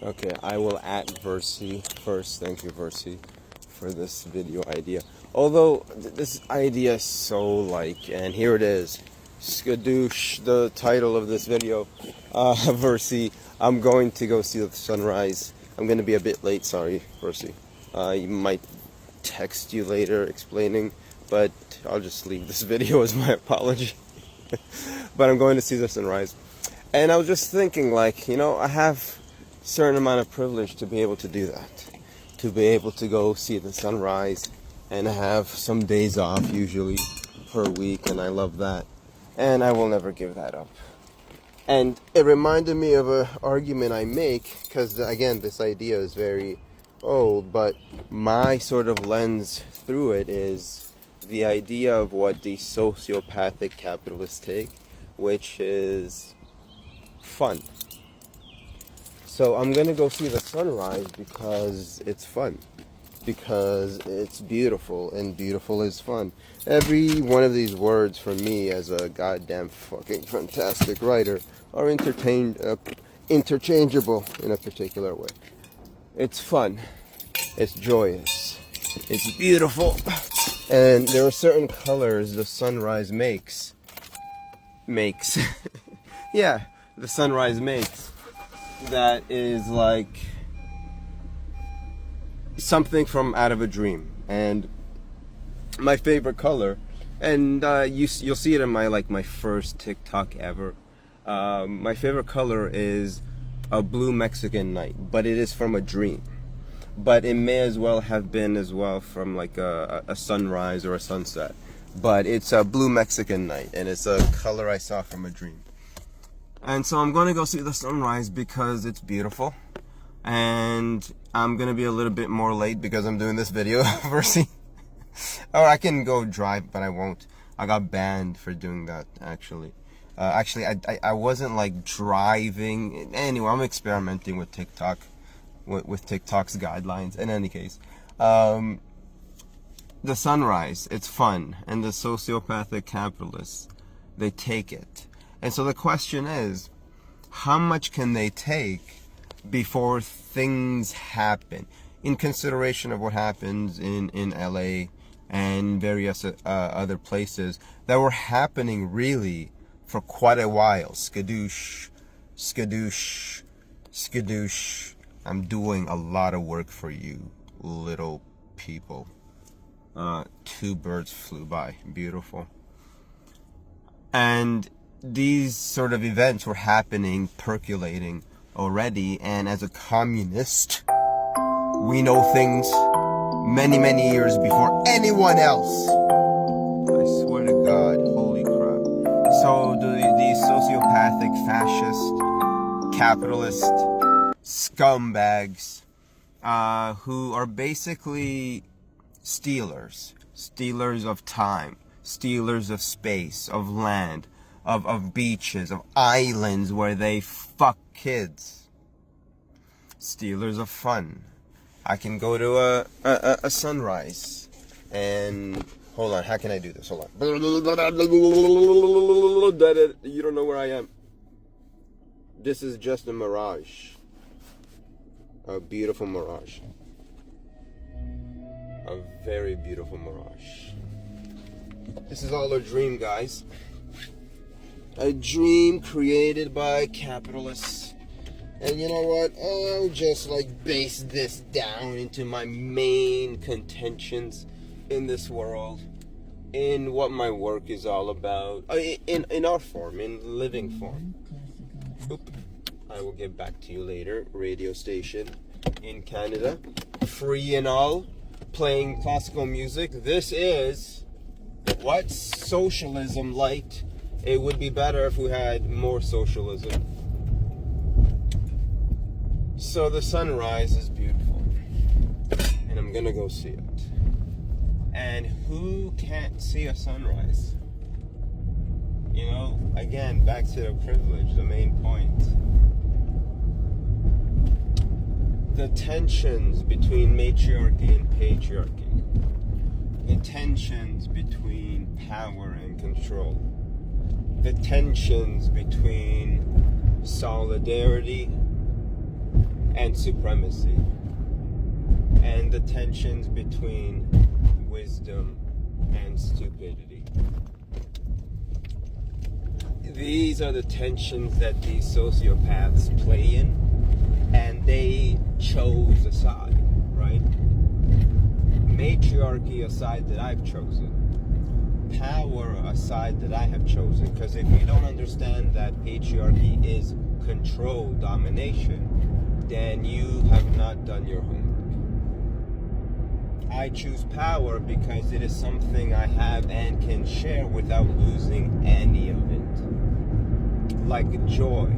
Okay, I will at Versi first. Thank you, Versi, for this video idea. Although this idea is so and here it is, skadoosh, the title of this video. Versi, I'm going to go see the sunrise. I'm going to be a bit late, sorry, Versi. You might text you later explaining, but I'll just leave this video as my apology. But I'm going to see the sunrise. And I was just thinking, I have certain amount of privilege to be able to do that, to be able to go see the sunrise and have some days off usually per week, and I love that, and I will never give that up. And it reminded me of an argument I make, because again, this idea is very old, but my sort of lens through it is the idea of what the sociopathic capitalists take, which is fun. So I'm gonna go see the sunrise because it's fun, because it's beautiful, and beautiful is fun. Every one of these words for me as a goddamn fucking fantastic writer are interchangeable in a particular way. It's fun, it's joyous, it's beautiful, and there are certain colors the sunrise makes. Yeah, the sunrise makes. That is like something from out of a dream. And my favorite color, and you'll see it in my first TikTok ever. My favorite color is a blue Mexican night, but it is from a dream. But it may as well have been as well from a sunrise or a sunset. But it's a blue Mexican night, and it's a color I saw from a dream. And so I'm going to go see the sunrise because it's beautiful. And I'm going to be a little bit more late because I'm doing this video, Versi. Or I can go drive, but I won't. I got banned for doing that, actually. I wasn't driving. Anyway, I'm experimenting with TikTok, with TikTok's guidelines. In any case, the sunrise, it's fun. And the sociopathic capitalists, they take it. And so the question is, how much can they take before things happen? In consideration of what happens in LA and various other places that were happening really for quite a while. Skadoosh, skadoosh, skadoosh. I'm doing a lot of work for you, little people. Two birds flew by. Beautiful. And these sort of events were happening, percolating already, and as a communist, we know things many, many years before anyone else. I swear to God, holy crap. So the sociopathic, fascist, capitalist scumbags, who are basically stealers of time, stealers of space, of land, of beaches, of islands where they fuck kids. Stealers of fun. I can go to a sunrise and hold on, how can I do this? Hold on. You don't know where I am. This is just a mirage. A beautiful mirage. A very beautiful mirage. This is all a dream, guys. A dream created by capitalists. And you know what? I'll just base this down into my main contentions in this world, in what my work is all about, in our form, in living form. Oop. I will get back to you later. Radio station in Canada, free and all, playing classical music. This is what socialism liked. It would be better if we had more socialism. So the sunrise is beautiful, and I'm gonna go see it. And who can't see a sunrise? Again, back to the privilege, the main point. The tensions between matriarchy and patriarchy. The tensions between power and control. The tensions between solidarity and supremacy, and the tensions between wisdom and stupidity. These are the tensions that these sociopaths play in, and they chose a side, right? Matriarchy, a side that I've chosen. Power, a side that I have chosen. Because if you don't understand that patriarchy is control, domination, then you have not done your homework. I choose power because it is something I have and can share without losing any of it. Like joy,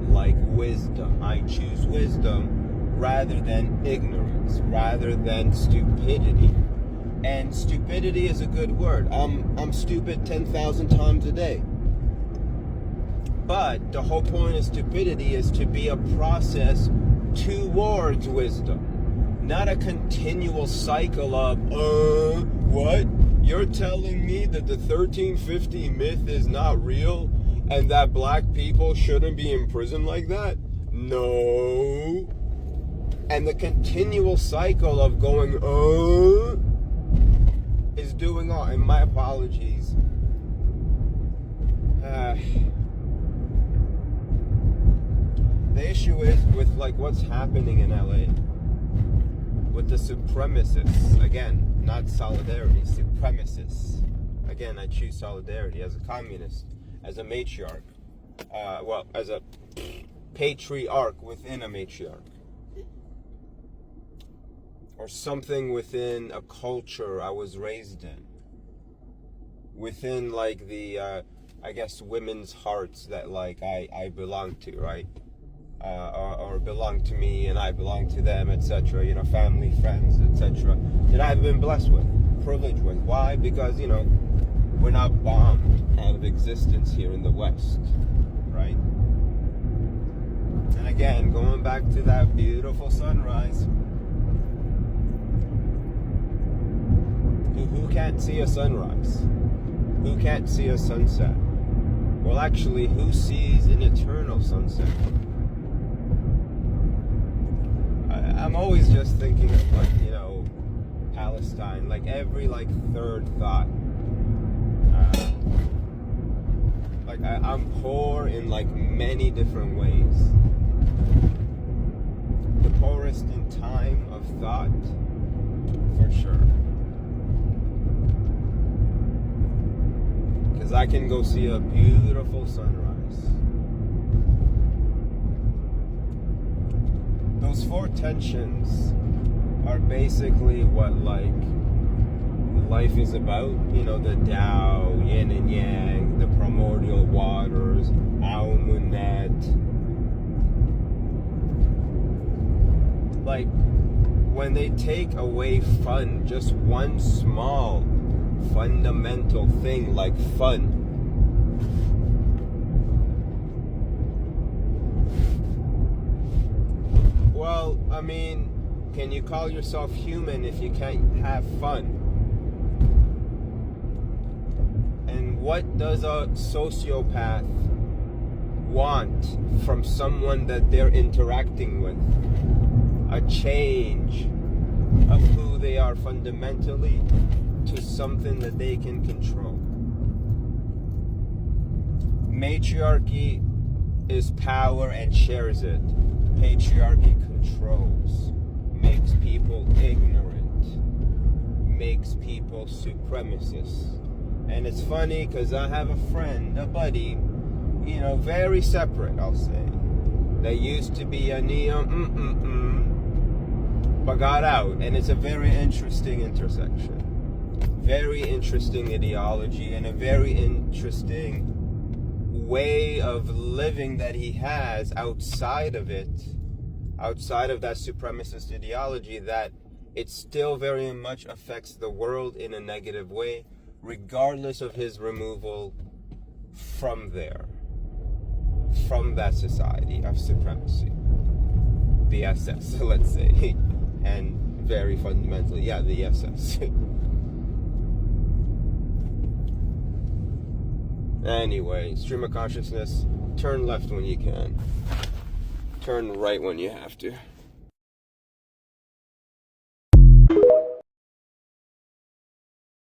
like wisdom. I choose wisdom rather than ignorance, rather than stupidity. And stupidity is a good word. I'm stupid 10,000 times a day. But the whole point of stupidity is to be a process towards wisdom. Not a continual cycle of, what? You're telling me that the 1350 myth is not real and that black people shouldn't be in prison like that? No. And the continual cycle of going, is doing all, and my apologies. The issue is with like what's happening in LA with the supremacists. Again, not solidarity, supremacists. Again, I choose solidarity as a communist, as a matriarch. As a patriarch within a matriarch. Or something within a culture I was raised in. Within like the, I guess, women's hearts that like I belong to, right? Or belong to me and I belong to them, etc. You know, family, friends, etc. That I've been blessed with, privileged with. Why? Because, you know, we're not bombed out of existence here in the West, right? And again, going back to that beautiful sunrise. Who can't see a sunrise? Who can't see a sunset? Well, actually, who sees an eternal sunset? I'm always just thinking of, like, you know, Palestine. Like, every, like, third thought. I'm poor in, like, many different ways. The poorest in time of thought, for sure. Because I can go see a beautiful sunrise. Those four tensions are basically what, like, life is about. You know, the Tao, yin and yang, the primordial waters, Aumunat. Like, when they take away fun, just one small fundamental thing like fun, well, I mean, can you call yourself human if you can't have fun? And what does a sociopath want from someone that they're interacting with? A change of who they are fundamentally to something that they can control. Matriarchy is power and shares it. Patriarchy controls, makes people ignorant, makes people supremacists. And it's funny because I have a friend, a buddy, you know, very separate, I'll say, that used to be a neo but got out. And it's a very interesting intersection. Very interesting ideology and a very interesting way of living that he has outside of it, outside of that supremacist ideology, that it still very much affects the world in a negative way, regardless of his removal from there, from that society of supremacy, the SS, let's say, and very fundamentally, yeah, the SS. Anyway, stream of consciousness, turn left when you can. Turn right when you have to.